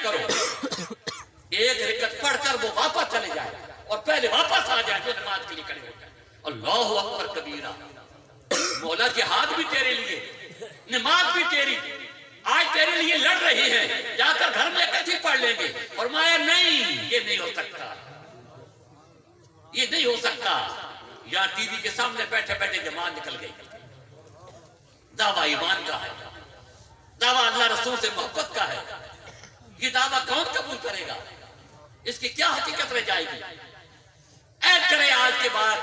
کرو ایک رکعت پڑھ کر وہ واپس چلے جائے اور پہلے واپس آ جائے جو نماز کے لیے کھڑے ہو جائے. اللہ اکبر کبیرہ. مولا جہاد بھی تیرے لیے, نماز بھی تیری, آج تیرے لیے لڑ رہی ہے, جا کر گھر میں کیسے پڑھ لیں گے. فرمایا نہیں, یہ نہیں ہو سکتا, یہ نہیں ہو سکتا. یہاں ٹی وی کے سامنے بیٹھے بیٹھے جماعت نکل گئی. دعویٰ ایمان کا ہے, دعویٰ اللہ رسول سے محبت کا ہے. یہ دعویٰ کون قبول کرے گا؟ اس کی کیا حقیقت رہ جائے گی؟ عہد کرے آج کے بعد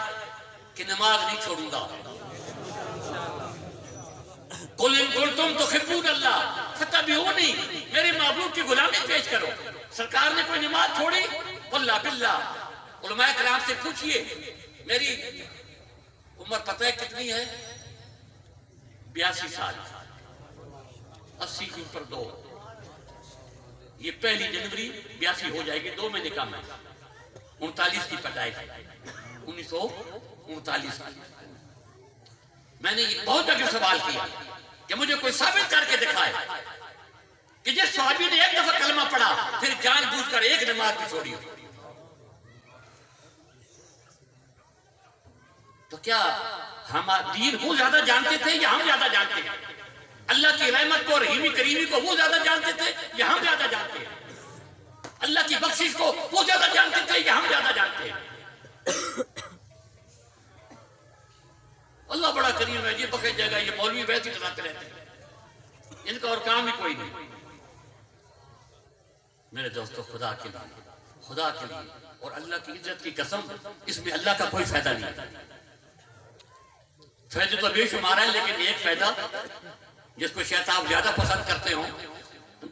کہ نماز نہیں چھوڑوں گا. قل ان کنتم تحبون اللہ فاتبعونی, میرے محبوب کی غلامی پیش کرو. سرکار نے کوئی نماز چھوڑی؟ قل لا باللہ. علماء کرام سے پوچھئے, میری عمر پتہ ہے کتنی ہے؟ 82 سال, 80 کے اوپر 2, یہ پہلی جنوری 82 ہو جائے گی, 2 مہینے کم ہے. 39 کی پیدائش, 1939 کی. میں نے یہ بہت جگہ سوال کیا کہ مجھے کوئی ثابت کر کے دکھائے کہ جس صحابی نے ایک دفعہ کلمہ پڑھا پھر جان بوجھ کر ایک نماز بھی چھوڑی ہو. تو کیا ہم دین وہ زیادہ جانتے تھے یا ہم زیادہ جانتے ہیں؟ اللہ کی رحمت کو, رحیمی کریمی کو وہ زیادہ جانتے تھے یا ہم زیادہ جانتے ہیں؟ اللہ کی بخشش کو وہ زیادہ جانتے تھے یا ہم زیادہ جانتے ہیں؟ اللہ بڑا کریم ہے. یہ بخش جگہ یہ مولوی ویسے چلاتے رہتے ہیں, ان کا اور کام ہی کوئی نہیں. میرے دوستو, خدا کے لیے, خدا کے لیے اور اللہ کی عزت کی قسم, اس میں اللہ کا کوئی فائدہ نہیں. فائدہ تو بے شمار ہے, لیکن ایک فائدہ جس کو شاید آپ زیادہ پسند کرتے ہوں,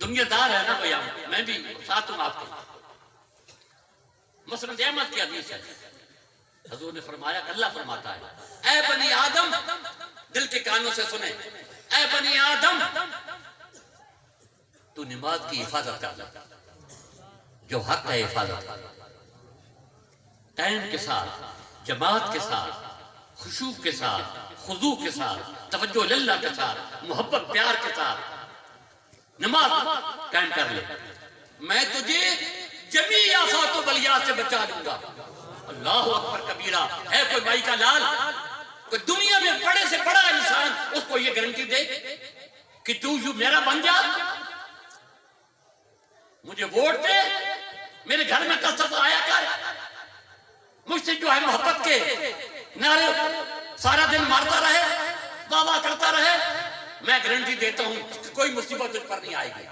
دنیا دار ہے نا بھیا, میں بھی ساتھ ہوں آپ کے. مسند احمد کی حدیث ہے, حضور نے فرمایا کہ اللہ فرماتا ہے, اے بنی آدم, دل کے کانوں سے سنیں, اے بنی آدم تو نماز کی حفاظت کر لے, جو حق ہے حفاظت کر, ٹائم کے ساتھ, جماعت کے ساتھ, خشوع کے ساتھ, خضوع کے ساتھ, توجہ اللہ کے ساتھ, محبت پیار کے ساتھ نماز قائم کر لے. میں تجھے جمیع آفات و بلیات سے بچا لوں گا. اللہ اکبر کبیرہ. ہے کوئی بھائی کا لال, کوئی دنیا میں بڑے سے بڑا انسان اس کو یہ گارنٹی دے کہ تو یوں میرا بن جا, مجھے ووٹ دے, میرے گھر میں کثرت آیا کر, مجھ سے جو ہے محبت کے نعرے سارا دن مارتا رہے, دعویٰ کرتا رہے, میں گارنٹی دیتا ہوں کہ کوئی مصیبت تجھ پر نہیں آئے گی.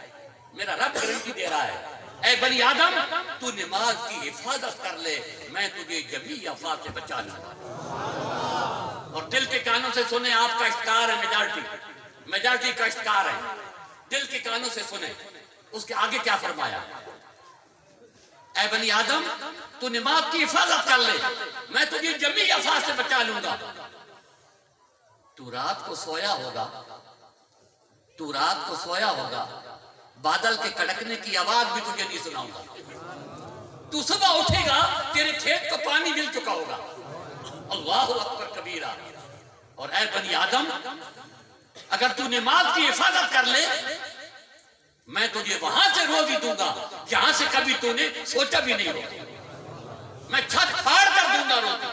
میرا رب گارنٹی دے رہا ہے, اے بنی آدم تو نماز کی حفاظت کر لے, میں تجھے جمیع آفات سے بچا لوں گا. اور دل کے کانوں سے سنیں, آپ کا اشتہار ہے, میجارٹی کا اشتہار ہے, دل کے کانوں سے سنیں. اس کے آگے کیا فرمایا؟ اے بنی آدم تو نماز کی حفاظت کر لے, میں تجھے جمیع آفات سے بچا لوں گا. تو رات کو سویا ہوگا, تو رات کو سویا ہوگا, بادل کے کڑکنے کی آواز بھی تجھے نہیں سناؤں گا. تو صبح اٹھے گا, تیرے کھیت کو پانی مل چکا ہوگا. اللہ اکبر کبیرہ. اور اے بنی آدم اگر تو نماز کی حفاظت کر لے, میں تجھے وہاں سے روزی دوں گا جہاں سے کبھی تو نے سوچا بھی نہیں ہوگا. میں چھت پھاڑ کر دوں گا روزی.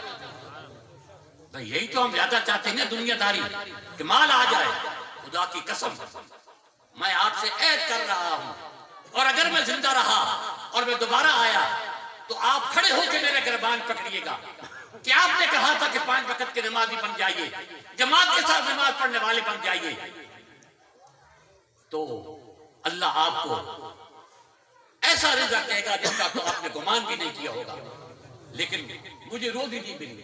بھئی یہی تو ہم زیادہ چاہتے ہیں دنیا داری, کہ مال آ جائے. خدا کی قسم میں آپ سے عہد کر رہا ہوں, اور اگر میں زندہ رہا اور میں دوبارہ آیا تو آپ کھڑے ہو کے میرے گربان پکڑیے گا کہ آپ نے کہا تھا کہ 5 وقت کے نمازی بن جائیے, جماعت کے ساتھ نماز پڑھنے والے بن جائیے. تو اللہ آپ کو ایسا رزق دے گا جس کا تو آپ نے گمان بھی نہیں کیا ہوگا. لیکن مجھے روزی نہیں ملی.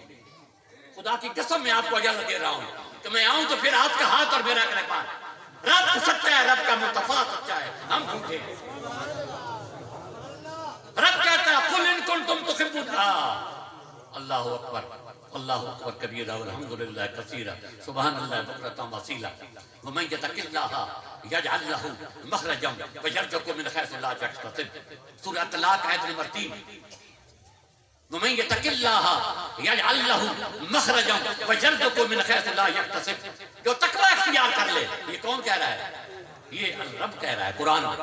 خدا کی قسم میں آپ کو اجازت دے رہا ہوں کہ میں آؤں تو پھر آپ کا ہاتھ اور میرا گربان. رب سچا ہے, رب کا مصطفیٰ سچا ہے, ہم جھوٹے ہیں. رب کہتا ہے قل ان کنتم تحبون اللہ اکبر, اللہ اکبر کبیرہ والحمدللہ کثیرہ سبحان اللہ بکرۃ وصیلہ ومن یتق اللہ یجعل لہ مخرجا ویرزقہ من حیث لا یحتسب. سورۃ طلاق آیت نمبر 3. ومن یتق اللہ یجعل لہ مخرجا ویرزقہ من حیث لا یحتسب. جو تقوی اختیار کر لے. یہ کون کہہ رہا ہے؟ یہ رب کہہ رہا ہے قرآن میں.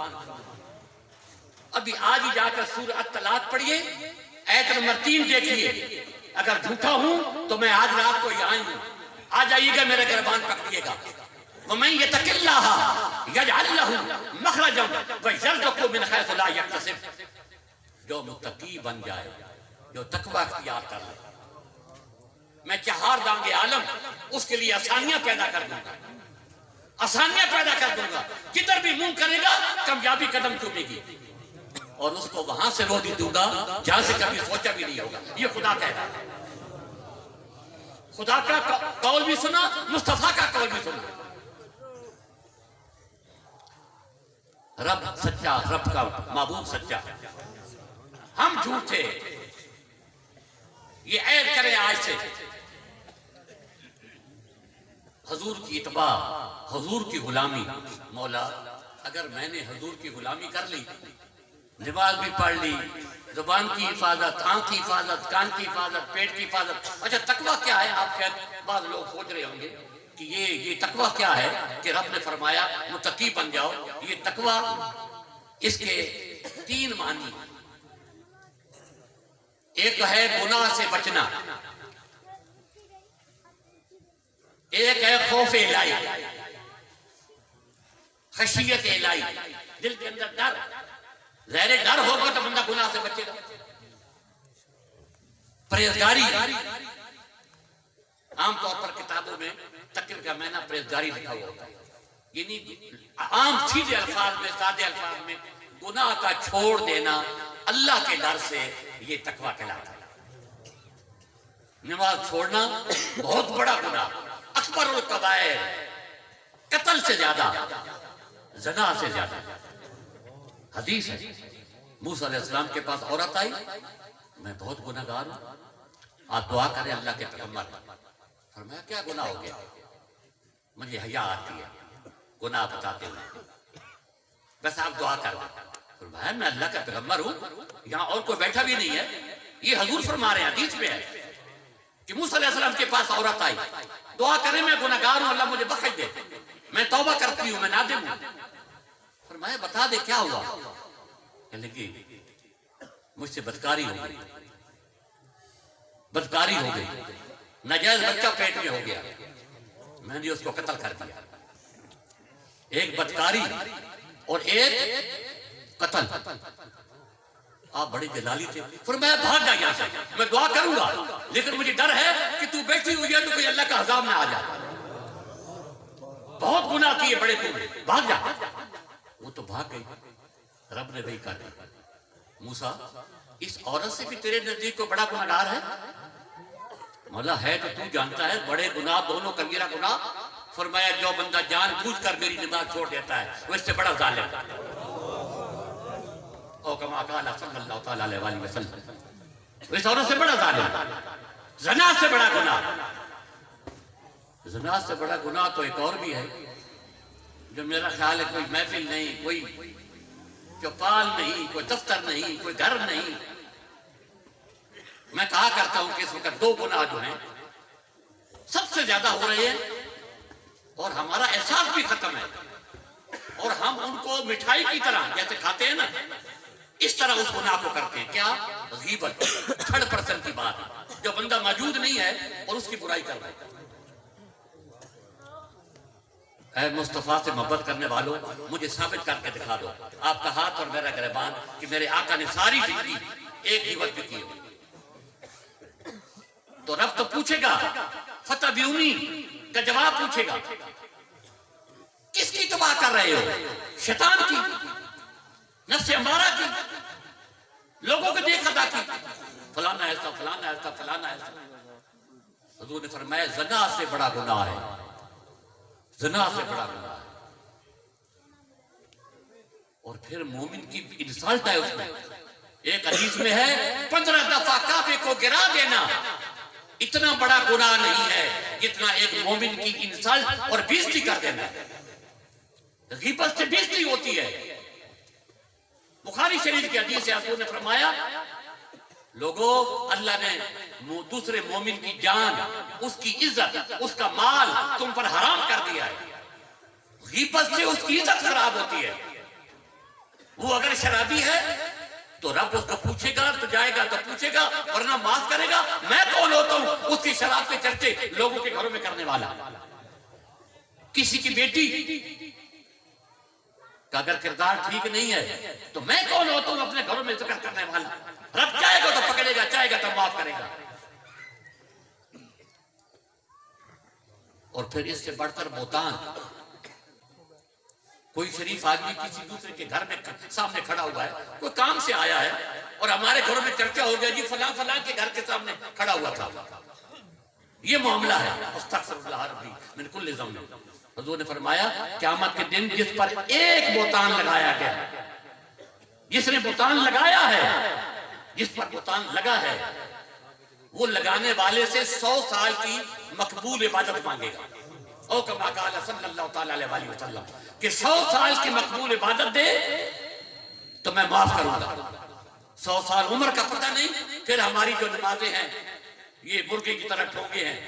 ابھی آج ہی جا کر سورہ الطلاق پڑھیے، آیت نمبر 3 دیکھیے. اگر جھوٹا ہوں تو میں آج رات کو یہاں ہوں، آ جائیے گا، میرا گربان پکڑیے گا. وَمَن يَتَقِ اللَّهَ يَجْعَلْ لَهُ مَخْرَجًا وَيَرْزُقْهُ مِنْ حَيْثُ لَا يَحْتَسِبُ. جو متقی بن جائے، جو تقوی اختیار کر لے، میں چہار دانگے عالم اس کے لیے آسانیاں پیدا کر دوں گا، آسانیاں پیدا کر دوں گا. جدھر بھی منہ کرے گا کامیابی قدم چومے گی، اور اس کو وہاں سے روزی دوں گا جہاں سے کبھی سوچا بھی نہیں ہوگا. یہ خدا کہتا ہے. خدا کا قول بھی سنا، مصطفیٰ کا قول بھی سنا. رب سچا، رب کا معبود سچا، ہم جھوٹے. یہ عید کرے آج سے، حضور کی اتباع، حضور کی غلامی. مولا اگر میں نے حضور کی غلامی کر لی، نماز بھی پڑھ لی، زبان کی حفاظت، آنکھ کی حفاظت، کان کی حفاظت، پیٹ کی حفاظت. اچھا تقویٰ کیا ہے؟ آپ شاید بعض لوگ سوچ رہے ہوں گے کہ یہ تقویٰ کیا ہے کہ رب نے فرمایا متقی بن جاؤ. یہ تقویٰ، اس کے 3 معنی. ایک ہے گناہ سے بچنا، ایک ہے خوف الہی، خشیت الہی، دل کے اندر ڈر. ظاہر ڈر ہوگا تو بندہ گناہ سے بچے گا. پرہیزگاری، عام طور پر کتابوں میں تقوی کا معنی پرہیزگاری لکھا ہوا ہوتا ہے. یعنی عام سیدھے الفاظ میں، سادے الفاظ میں گناہ کا چھوڑ دینا اللہ کے ڈر سے، یہ تقویٰ کہلاتا ہے. نماز چھوڑنا بہت بڑا گناہ، اکبر الکبائر، قتل سے زیادہ، زنا سے زیادہ. حدیث ہے، موسیٰ علیہ السلام کے پاس عورت آئی، میں بہت گناہگار ہوں، آپ دعا کریں اللہ کے پیغمبر. فرمایا کیا گناہ ہو گیا؟ مجھے حیا آتی ہے گناہ بتاتے ہوئے، بس آپ دعا کریں. فرمایا میں اللہ کا پیغمبر ہوں، یہاں اور کوئی بیٹھا بھی نہیں ہے. یہ حضور فرما رہے ہیں، حدیث میں ہے کہ موسیٰ علیہ السلام کے پاس عورت آئی، دعا کریں میں گناہگار ہوں، اللہ مجھے بخش دے، میں توبہ کرتی ہوں، میں نادم ہوں. فرمایا بتا دے کیا ہوا؟ کہنے لگی مجھ سے بدکاری ہو گئی، بدکاری ہو گئی، ناجائز بچہ پیٹ میں ہو گیا، میں نے اس کو قتل کر دیا. ایک بدکاری اور ایک قتل. آپ بڑے جلالی تھے. فرمایا بھاگ جا یہاں سے، میں دعا کروں گا لیکن مجھے ڈر ہے کہ تو بیٹھی ہوئی ہے تو کوئی اللہ کا عذاب نہ آ جائے. بہت گناہ کیے بڑے تم، بھاگ جا. وہ تو بھاگ گئی. رب نے وہی کہا موسیٰ اس عورت سے بھی تیرے نزدیک کو بڑا گناہگار ہے؟ مولا ہے تو تو جانتا ہے، بڑے گناہ دونوں کبیرہ گناہ. فرمایا جو بندہ جان بوجھ کر میری نماز چھوڑ دیتا ہے وہ اس سے بڑا ظالم ہے. او کما قال صلی اللہ تعالی علیہ وآلہ وسلم، اس عورت سے بڑا ظالم، زنا سے بڑا گناہ. زنا سے بڑا گناہ تو ایک اور بھی ہے جو میرا خیال ہے کوئی محفل نہیں، کوئی چوپال نہیں، کوئی دفتر نہیں، کوئی گھر نہیں. میں کہا کرتا ہوں کہ اس وقت 2 گناہ جو ہیں سب سے زیادہ ہو رہے ہیں اور ہمارا احساس بھی ختم ہے، اور ہم ان کو مٹھائی کی طرح جیسے کھاتے ہیں نا، اس طرح اس گناہ کو کرتے ہیں. کیا؟ غیبت، 3% کی بات، جو بندہ موجود نہیں ہے اور اس کی برائی کر رہا ہے. اے مصطفیٰ سے محبت کرنے والوں، مجھے ثابت کر کے دکھا دو آپ کا ہاتھ اور میرا گریبان کہ میرے آقا نے ساری زندگی ایک غیبت بھی کی. تو رب تو پوچھے گا، فتح بیونی کا جواب پوچھے گا، کس کی تباہ کر رہے ہو؟ شیطان کی، نفس امارہ کی، لوگوں کو دیکھ ادا کی، فلانا ایسا، فلانا ایسا، فلانا ایسا. حضور نے فرمایا زنا سے بڑا گناہ ہے، زنا سے بڑا گناہ ہے. اور پھر مومن کی انسالٹ ہے اس میں. ایک حدیث میں ہے 15 دفعہ کعبے کو گرا دینا اتنا بڑا گناہ نہیں ہے جتنا ایک مومن کی انسالٹ اور بےزتی کر دینا ہے. غیبت سے بےزتی ہوتی ہے. بخاری شریف کی حدیث سے حضور نے فرمایا لوگوں، اللہ نے دوسرے مومن کی جان، اس کی عزت، اس کا مال تم پر حرام کر دیا ہے. غیبت سے اس کی عزت خراب ہوتی ہے. وہ اگر شرابی ہے تو رب اس کو پوچھے گا تو جائے گا تو پوچھے گا ورنہ معاف کرے گا. میں کون ہوتا ہوں اس کی شراب کے چرچے لوگوں کے گھروں میں کرنے والا؟ کسی کی بیٹی کا اگر کردار ٹھیک نہیں ہے تو میں کون ہوتا ہوں اپنے گھروں میں ذکر کرنے والا؟ رب چاہے گا تو پکڑے گا, چاہے گا تو معاف کرے گا. اور پھر اس سے بڑھ کر بہتان, کوئی شریف آدمی کسی دوسرے کے گھر میں سامنے کھڑا ہوا ہے, کوئی کام سے آیا ہے اور ہمارے گھروں میں چرچا ہو گیا جی فلاں فلاں کے گھر کے سامنے کھڑا ہوا تھا. یہ معاملہ ہے. استغفر اللہ ربی من کل ذنب. حضور نے فرمایا قیامت کے دن جس پر ایک بہتان لگایا گیا, جس نے بہتان لگایا ہے, جس پر بہتان لگا ہے, وہ لگانے والے سے 100 سال کی مقبول عبادت مانگے گا. او کما قال صلی اللہ تعالی علیہ وسلم کہ 100 سال کی مقبول عبادت دے تو میں معاف کروں گا. 100 سال عمر کا پتہ نہیں. پھر ہماری جو نمازیں ہیں یہ مرغے کی طرح ٹھونگے ہیں,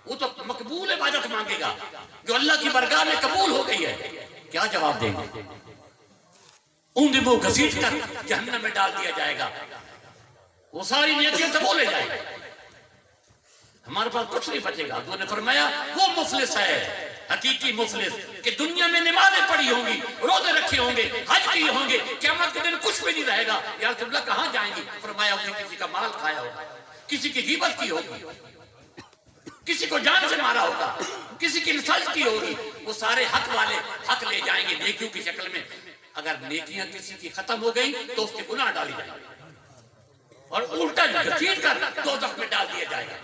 وہ تو مقبول عبادت مانگے گا جو اللہ کی بارگاہ میں قبول ہو گئی ہے. کیا جواب دیں گے؟ اون دبو گھسیٹ کر جہنم میں ڈال دیا جائے گا. وہ ساری نیکیاں تو بولے جائے گا, ہمارے پاس کچھ نہیں بچے گا. تو نے فرمایا وہ مفلس ہے, حقیقی مفلس, کہ دنیا میں نمازیں پڑھی ہوں گی, روزے رکھے ہوں گے, حج کیے ہوں گے, قیامت کے دن کچھ بھی نہیں رہے گا. یا رسول اللہ کہاں جائیں گی؟ فرمایا اس نے کسی کا مال کھایا ہوگا, کسی کی غیبت کی ہوگی, کسی کو جان سے مارا ہوگا, کسی کی انسلٹ کی ہوگی. وہ سارے حق والے حق لے جائیں گے نیکیوں کی شکل میں. اگر نیکیاں کسی کی ختم ہو گئی تو اس کے گناہ ڈالی جائیں گے اور الٹا گھسیٹ کر دوزخ میں ڈال دیا جائے گا.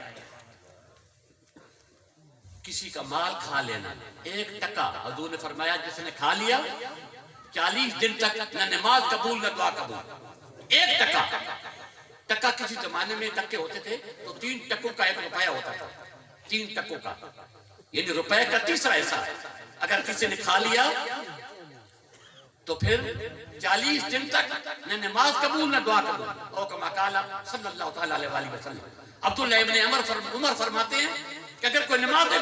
کسی کا مال کھا لینا 1 ٹکا, حضور نے فرمایا جس نے کھا لیا 40 دن تک نہ نماز قبول نہ دعا قبول. 1 ٹکا. ٹکا کسی زمانے میں ٹکے ہوتے تھے تو 3 ٹکوں کا 1 روپیہ ہوتا تھا. 3 ٹکوں کا یعنی روپے کا تیسرا حصہ. اگر کسی نے کھا لیا تو پھر 40 دن تک نہ نماز قبول نہ دعا قبول. او کما قال صلی اللہ تعالی علیہ وسلم. عبداللہ ابن عمر فرماتے ہیں کہ اگر کوئی نمازیں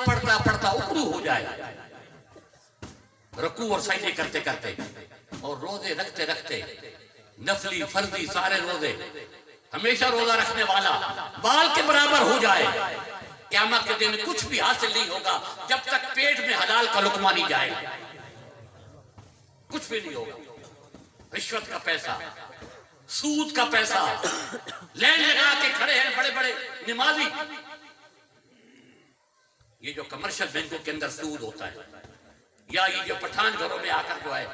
پڑھتا اکڑو ہو جائے, رکوع اور سجدے کرتے کرتے, اور روزے رکھتے رکھتے, نفلی فرضی سارے روزے, ہمیشہ روزہ رکھنے والا بال کے برابر ہو جائے, قیامت کے دن کچھ بھی حاصل نہیں ہوگا جب تک پیٹ میں حلال کا لقمہ نہیں جائے گا. کچھ بھی نہیں ہوگا. رشوت کا پیسہ, سود کا پیسہ, لائن لگا کے کھڑے ہیں بڑے بڑے نمازی. یہ جو کمرشل بینکوں کے اندر سود ہوتا ہے, یا یہ جو پٹھان گھروں میں آ کر جو ہے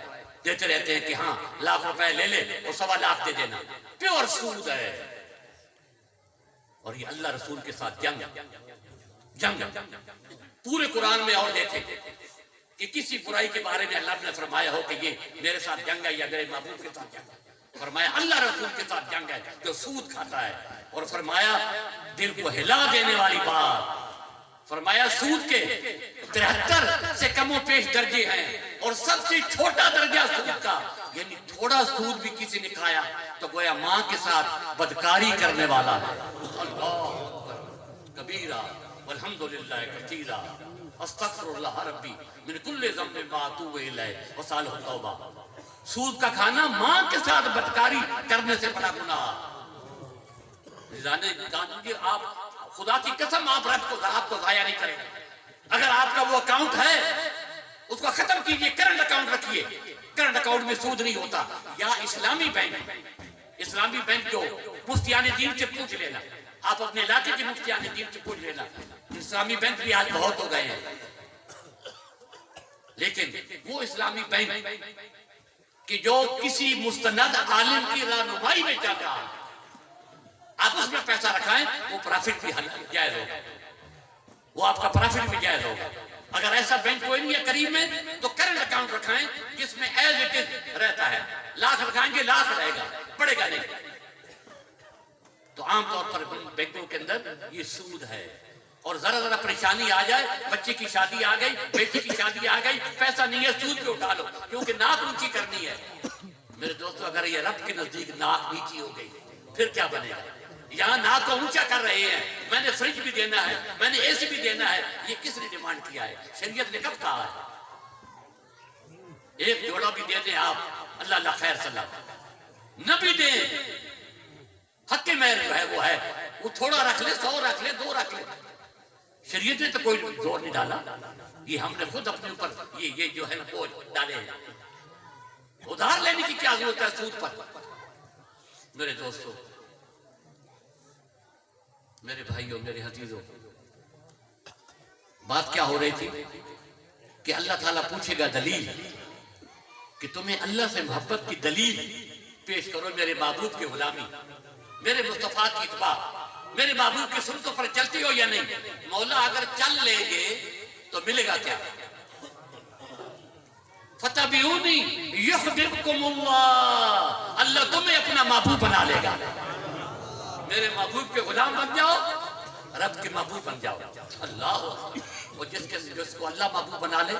دیتے رہتے ہیں کہ ہاں لاکھ روپے لے لے اور 1.25 لاکھ دے دینا, پیور سود ہے. اور یہ اللہ رسول کے ساتھ جنگ. پورے قرآن میں اور دیکھیں کہ کسی برائی کے بارے میں اللہ نے فرمایا ہو کہ یہ میرے ساتھ جنگ ہے یا میرے محبوب کے ساتھ جنگ ہے. فرمایا اللہ رسول کے ساتھ جنگ ہے جو سود کھاتا ہے. اور فرمایا دل کو ہلا دینے والی بات, فرمایا سود کے 73 سے کم و پیش درجے ہیں اور سب سے چھوٹا درجہ سود کا, یعنی تھوڑا سود بھی کسی نے کھایا تو گویا ماں کے ساتھ بدکاری کرنے والا ہے. اللہ کبیرہ والحمدللہ کثیرہ استغفر اللہ ربی من کل ذنب واتوب الیہ وصالح التوبہ. سود کا کھانا ماں کے ساتھ بدکاری کرنے سے بڑا گناہ. آپ خدا کی قسم آپ رب کو ضائع نہیں کریں. اگر آپ کا وہ اکاؤنٹ ہے اس کو ختم کیجئے, کرنٹ اکاؤنٹ رکھیے. کرنٹ اکاؤنٹ میں سود نہیں ہوتا. یا اسلامی بینک جو مفتیان دین سے پوچھ لینا, آپ اپنے علاقے کے مفتیان دین سے پوچھ لینا. اسلامی بینک بھی آج بہت ہو گئے ہیں, لیکن وہ اسلامی بینک کہ جو کسی مستند عالم کی رہنمائی میں چل رہا ہے, آپ اس میں پیسہ رکھائیں, وہ پرافٹ بھی جائز ہوگا, وہ آپ کا پرافٹ بھی جائز ہوگا. اگر ایسا بینک کوئی نہیں ہے قریب میں تو کرنٹ اکاؤنٹ رکھائیں جس میں ایز اٹ از رہتا ہے. لاکھ رکھائیں گے لاکھ رہے گا, پڑے گا نہیں. تو عام طور پر بینکوں کے اندر یہ سود ہے. اور ذرا پریشانی آ جائے, بچے کی شادی آ گئی, بیٹی کی شادی آ گئی, پیسہ نہیں ہے, سود پہ اٹھا لو کیونکہ ناک اونچی کرنی ہے. میرے دوستو اگر یہ رب کے نزدیک ناک نیچی ہو گئی پھر کیا بنے گا؟ یہاں ناک کو اونچا کر رہے ہیں, میں نے فریج بھی دینا ہے, میں نے اے سی بھی دینا ہے. یہ کس نے ڈیمانڈ کیا ہے؟ شریعت نے کب کہا ہے؟ ایک جوڑا بھی دے دیں آپ اللہ اللہ خیر صلی اللہ نبی دے حق مہر جو ہے وہ ہے، وہ تھوڑا رکھ لے، 100 رکھ لے، 2 رکھ لے، شریعت نے تو کوئی زور نہیں ڈالا، یہ ہم نے خود اپنے اوپر یہ جو ہے نا بوجھ ڈالے ہیں۔ ادھار لینے کی کیا ضرورت ہے سود پر؟ میرے دوستو، میرے بھائیوں، میرے عزیزوں، بات کیا ہو رہی تھی کہ اللہ تعالیٰ پوچھے گا دلیل، کہ تمہیں اللہ سے محبت کی دلیل پیش کرو، میرے محبوب کی غلامی، میرے مصطفیٰ کی اتباع، میرے محبوب کی سنتوں پر چلتی ہو یا نہیں؟ مولا اگر چل لیں گے تو ملے گا کیا؟ فَتَبِعُونِي يُحْبِبْكُمُ اللَّهُ، اللہ تمہیں اپنا محبوب بنا لے گا۔ میرے محبوب کے غلام بن جاؤ، رب کے محبوب بن جاؤ۔ اللہ، وہ جس کو اللہ محبوب بنا لے،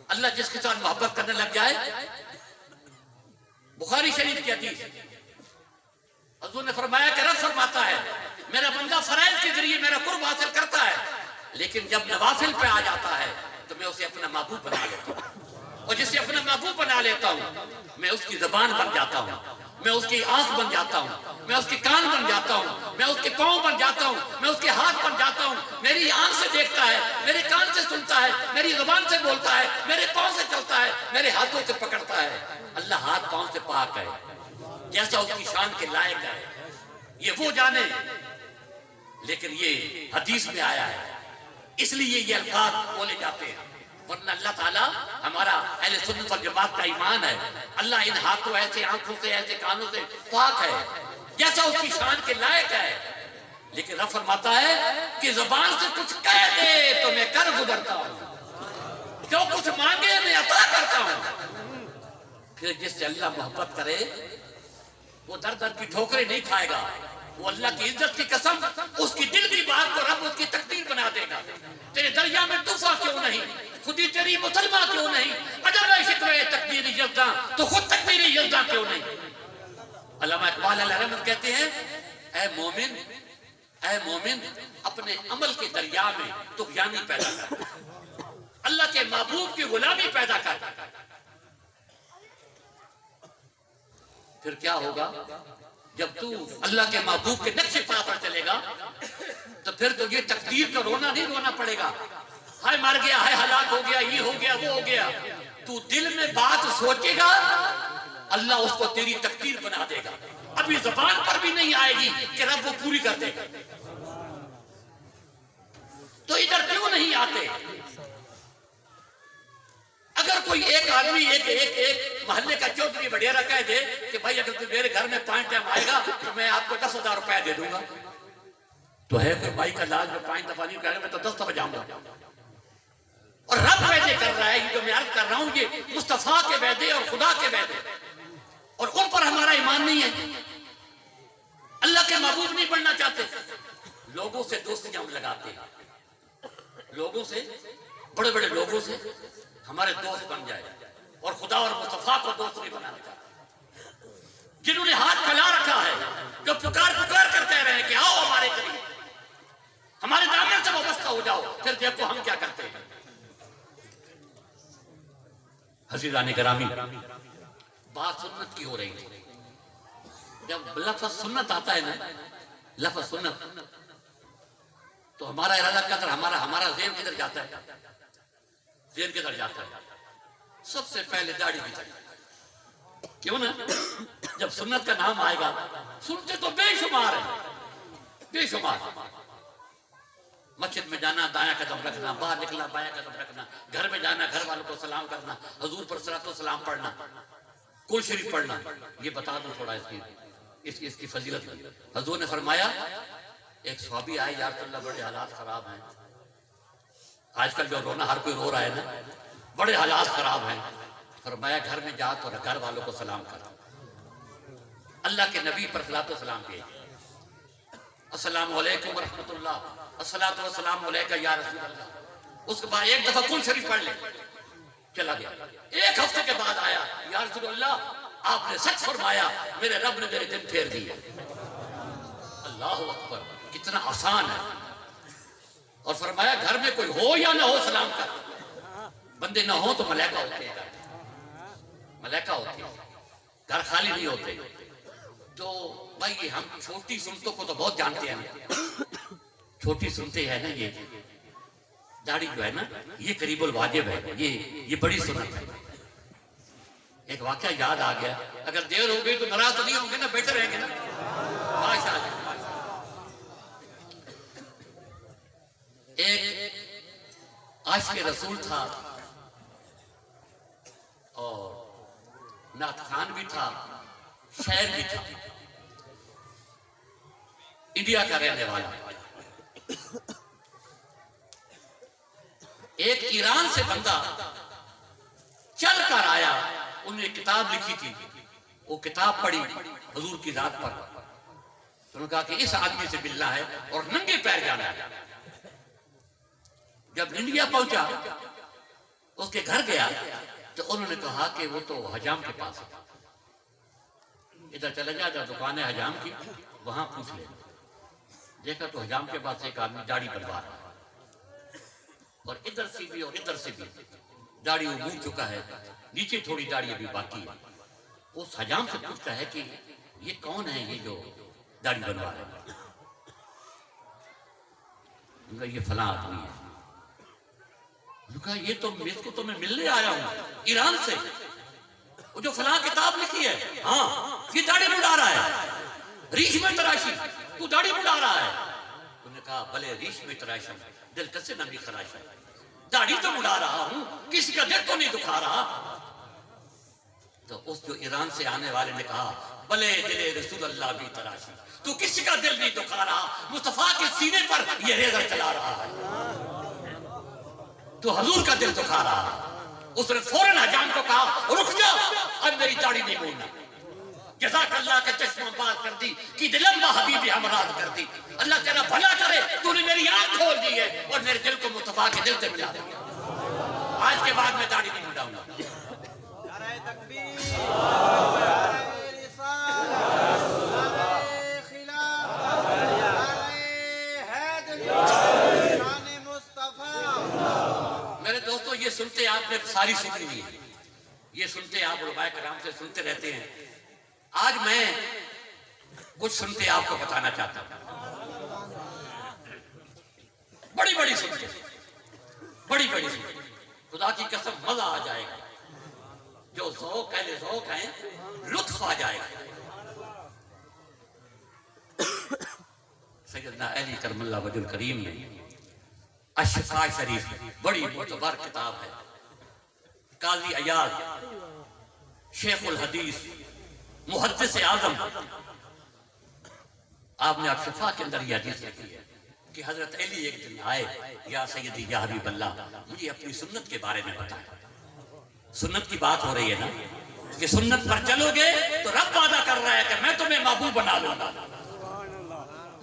اللہ جس کے ساتھ محبت کرنے لگ جائے۔ بخاری شریف کی حدیث، حضور نے فرمایا کہ رب فرماتا ہے میرا بندہ فرائض کے ذریعے میرا قرب حاصل کرتا ہے، لیکن جب نوافل پہ آ جاتا ہے تو میں اسے اپنا محبوب بنا لیتا ہوں، اور جسے اپنا محبوب بنا لیتا ہوں میں اس کی زبان بن جاتا ہوں، میں اس کی آنکھ بن جاتا ہوں، میں اس کے کان بن جاتا ہوں، میں اس کے پاؤں بن جاتا ہوں، میں اس کے ہاتھ بن جاتا ہوں۔ میری آنکھ سے دیکھتا ہے، میرے کان سے سنتا ہے، میری زبان سے بولتا ہے، میرے پاؤں سے چلتا ہے، میرے ہاتھوں سے پکڑتا ہے۔ اللہ ہاتھ پاؤں سے پاک ہے، جیسا اس کی شان کے لائق ہے، یہ وہ جانے، لیکن یہ حدیث میں آیا ہے، اس لیے یہ الفاظ بولے جاتے ہیں، ورنہ اللہ تعالیٰ ہمارا اہل سنت والجماعت کا ایمان ہے، اللہ ان ہاتھوں ایسے، آنکھوں سے ایسے، کانوں سے پاک ہے، جیسا اس کی شان کے لائق ہے، لیکن رب فرماتا ہے کہ زبان سے کچھ کہہ دے تو میں کر گزرتا ہوں، جو کچھ مانگے میں عطا کرتا ہوں۔ پھر جس سے اللہ محبت کرے وہ در در کی ٹھوکریں نہیں کھائے گا، وہ اللہ کی عزت کی قسم اس کی دل کی بات کو رب اس کی تقدیر بنا دے گا۔ تیرے دریا میں طوفان کیوں نہیں، خودی تیری مسلمان کیوں نہیں، اجب ہے شکوہ تقدیری یزداں تو خود تقدیری یزداں کیوں نہیں۔ علامہ اقبال علیہ رحمت کہتے ہیں، اے مومن، اے مومن، اپنے عمل کے دریا میں طغیانی پیدا کر، اللہ کے محبوب کی غلامی پیدا کر، پھر کیا ہوگا؟ جب تو اللہ کے محبوب کے نقش پا پر چلے گا تو پھر تو یہ تقدیر کا رونا نہیں رونا پڑے گا، ہائے مر گیا، ہائے ہلاک ہو گیا، یہ ہو گیا، وہ ہو گیا۔ تو دل میں بات سوچے گا، اللہ اس کو تیری تقدیر بنا دے گا، ابھی زبان پر بھی نہیں آئے گی کہ رب وہ پوری کر دے گا۔ تو ادھر کیوں نہیں آتے؟ اگر کوئی ایک آدمی ایک محلے کا چودھری وڈیرا کہہ دے کہ بھائی اگر تو میرے گھر میں 5 ٹائم آئے گا تو میں آپ کو 10,000 روپے دے دوں گا، تو ہے کوئی بھائی کا لاج جو 5 دفعہ نہیں کہہ رہا، میں تو 10 دفعہ جاؤں گا۔ اور رب وعدے کر رہا ہے، یہ جو میں عرض کر رہا ہوں یہ مصطفیٰ کے وعدے اور خدا کے وعدے، اور ان پر ہمارا ایمان نہیں ہے، اللہ کے محبوب نہیں بننا چاہتے، لوگوں سے دوستیاں ہم لگاتے ہیں، لوگوں سے، بڑے بڑے لوگوں سے ہمارے دوست بن جائے، اور خدا اور مصطفیٰ کو دوست نہیں بنانا چاہتے، جنہوں نے ہاتھ پھیلا رکھا ہے، جو پکار کرتے رہے کہ آؤ ہمارے قریب، ہمارے دامن سے وابستہ ہو جاؤ، پھر دیکھو ہم کیا کرتے ہیں۔ عزیزان گرامی، بات سنت کی ہو رہی تھی، جب لفظ سنت آتا ہے نا، لفظ سنت، تو ہمارا ارادہ کدھر، ہمارا ذہن کدھر جاتا ہے؟ ذہن کدھر جاتا ہے؟ سب سے پہلے داڑھی کی طرف، کیوں نا؟ جب سنت کا نام آئے گا، سنتے تو بے شمار ہیں، بے شمار۔ مسجد میں جانا دایاں قدم رکھنا، باہر نکلنا بایاں قدم رکھنا، گھر میں جانا گھر والوں کو سلام کرنا، حضور پر صلاۃ و سلام پڑھنا، کل شریف پڑھنا۔ یہ بتا دوں تھوڑا اس کی فضیلت۔ حضور نے فرمایا، ایک صحابی آئے، یا رسول اللہ بڑے حالات خراب ہیں، آج کل جو رونا ہر کوئی رو رہا ہے نا، بڑے حالات خراب ہیں، فرمایا گھر میں جا تو گھر والوں کو سلام کر، اللہ کے نبی پر صلاۃ و سلام کیے، السلام علیکم ورحمۃ اللہ، الصلاۃ والسلام علیکہ یا رسول اللہ۔ اس کے بعد ایک دفعہ کل شریف پڑھ لے، چلا گیا۔ ایک ہفتے کے بعد آیا، یا رسول اللہ آپ نے سچ فرمایا، میرے رب نے میرے دن پھیر دیے۔ اللہ اکبر، کتنا آسان ہے۔ اور فرمایا گھر میں کوئی ہو یا نہ ہو سلام کر، بندے نہ ہو تو ملائکہ ہوتے ہیں۔ ملائکہ ہوتی ہے، گھر خالی نہیں ہوتے. تو بھائی ہم چھوٹی سنتوں کو تو بہت جانتے ہیں. چھوٹی سنتے ہیں نا، یہ داڑھی جو ہے نا یہ قریب الواجب ہے، یہ بڑی سنت ہے. ایک واقعہ یاد آ گیا، اگر دیر ہو گئی تو ناراض تو نہیں ہوں گے نا، بیٹھے رہیں گے نا. ماشاء اللہ. ایک عاشق رسول تھا اور نعت خان بھی تھا، شاعر بھی تھا، انڈیا کا رہنے والا. ایک ایران سے بندہ چل کر آیا، انہوں نے کتاب لکھی تھی، وہ کتاب پڑھی حضور کی ذات پر. انہوں نے کہا کہ اس آدمی سے ملنا ہے اور ننگے پیر جانا ہے. جب انڈیا پہنچا، اس کے گھر گیا تو انہوں نے کہا کہ وہ تو حجام کے پاس ہے، ادھر چلے جا دکان ہے حجام کی، وہاں پوچھ لے. دیکھا تو حجام کے پاس ایک آدمی داڑھی بنوا رہا ہے، اور ادھر سے بھی اور ادھر سے بھی داڑھی اگول چکا ہے، نیچے تھوڑی داڑھی ابھی باقی ہے. اس حجام سے پوچھتا ہے کہ یہ کون ہے یہ جو داڑھی بنوا رہا ہے؟ یہ فلاں آدمی ہے. کہا یہ تو اس کو تو میں ملنے آیا ہوں ایران سے، وہ جو فلاں کتاب لکھی ہے، ہاں یہ داڑھی بڑھا رہا ہے، ریش میں تراشی، تو داڑھی بڑھا رہا ہے. انہوں نے کہا بھلے ریش میں تراشی، دل کسے نہ بھی خراشی. داڑھی تو بڑھا رہا ہوں، کسی کا دل تو نہیں دکھا رہا. تو اس جو ایران سے آنے والے نے کہا بھلے دل رسول اللہ بھی تراشی، تو کسی کا دل نہیں دکھا رہا، مصطفیٰ کے سینے پر یہ ریزر چلا رہا ہے، تو حضور کا دل دکھا رہا. اس نے فوراً حجام کو کہا رک جا، اب میری داڑھی نہیں بولنا. جزاک اللہ کا چشمہ بار کر دی کہ دلم با حبیبی ہمراہ کر دی. اللہ تیرا بھلا کرے، تو نے میری آنکھ کھول دی ہے اور میرے دل کو مصطفیٰ کے دل سے ملا دیا. آج کے بعد میں داڑھی نہیں مڈاؤں گا. نعرہ تکبیر، نعرہ رسالت، نعرہ خلافت، نعرہ حیدری، شان مصطفیٰ. میرے دوستو یہ سنتے آپ نے ساری سنی ہوئی ہے، یہ سنتے آپ علماء کرام سے سنتے رہتے ہیں. آج میں کچھ سنتے آپ کو بتانا چاہتا ہوں. بڑی بڑی سنتے، بڑی بڑی سنتے، خدا کی قسم مزہ آ جائے گا. جو ذوق اہل ذوق ہیں لطف آ جائے گا. سیدنا علی کرم اللہ وجہ الکریم نے الشفاء شریف بڑی معتبر کتاب ہے. قاضی عیاض شیخ الحدیث محدث اعظم، آپ نے الشفاء کے اندر یہ حدیث لکھی ہے کہ حضرت علی ایک دن آئے، یا سیدی یا حبیب اللہ مجھے اپنی سنت کے بارے میں بتائیں. سنت کی بات ہو رہی ہے نا کہ سنت پر چلو گے تو رب وعدہ کر رہا ہے کہ میں تمہیں محبوب بنا لوں گا.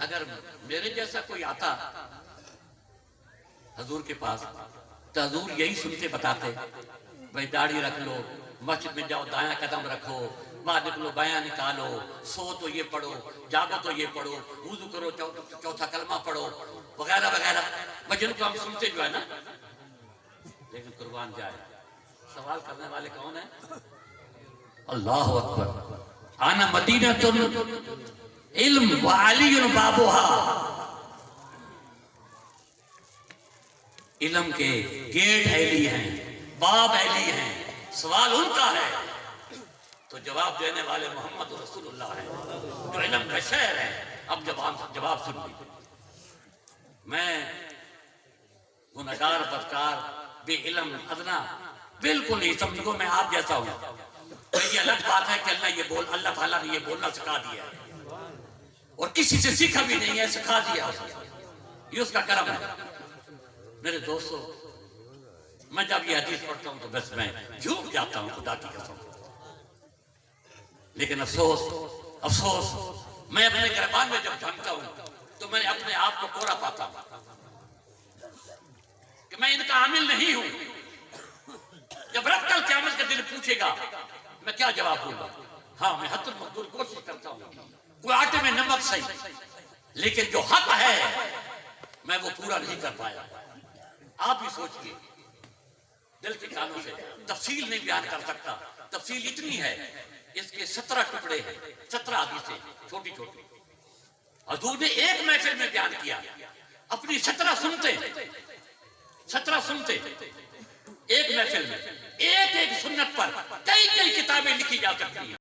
اگر میرے جیسا کوئی آتا حضور کے پاس تو حضور یہی سنتے بتاتے، بھائی داڑھی رکھ لو، مسجد میں جاؤ دایاں قدم رکھو، باہر نکلو بایاں نکالو، سو تو یہ پڑھو، جاگو تو یہ پڑھو، وضو کرو چوتھا کلمہ پڑھو، وغیرہ وغیرہ. جن کو ہم سنتے جو ہے نا، لیکن قربان جائے سوال کرنے والے کون ہیں؟ اللہ اکبر. آنا مدینہ علم و علی بابوہا، علم کے گیٹ اہلی ہیں، باب اہلی ہیں. سوال ان کا ہے تو جواب دینے والے محمد رسول اللہ ہیں جو علم کا شہر ہے. اب جواب سن لی. میں گنہگار بدکار بے علم ادنا بالکل نہیں سمجھو، میں آپ جیسا ہوں. تو یہ الگ بات ہے کہ اللہ تعالیٰ نے یہ بولنا سکھا دیا ہے اور کسی سے سیکھا بھی نہیں ہے، سکھا دیا، یہ اس کا کرم ہے. میرے دوستو میں جب یہ حدیث پڑھتا ہوں تو بس میں جھوم جاتا ہوں خدا کی قسم. لیکن افسوس میں اپنے گربان میں جب جھانکتا ہوں تو میں اپنے آپ کو کوڑا پاتا ہوں کہ میں ان کا عامل نہیں ہوں. جب رب کل قیامت کا دن پوچھے گا میں کیا جواب دوں گا؟ ہاں میں حد المقدور کوشش کرتا ہوں، کوئی آٹے میں نمک صحیح، لیکن جو حق ہے میں وہ پورا نہیں کر پایا. آپ بھی سوچئے، دل کے کانوں سے تفصیل نہیں بیان کر سکتا، تفصیل اتنی ہے، اس کے 17 ٹکڑے ہیں، 17 حدیثیں چھوٹی چھوٹی. حضور نے ایک محفل میں بیان کیا، اپنی 17 سنتے ایک محفل میں، ایک ایک سنت پر کئی کئی کتابیں لکھی جا سکتی ہیں.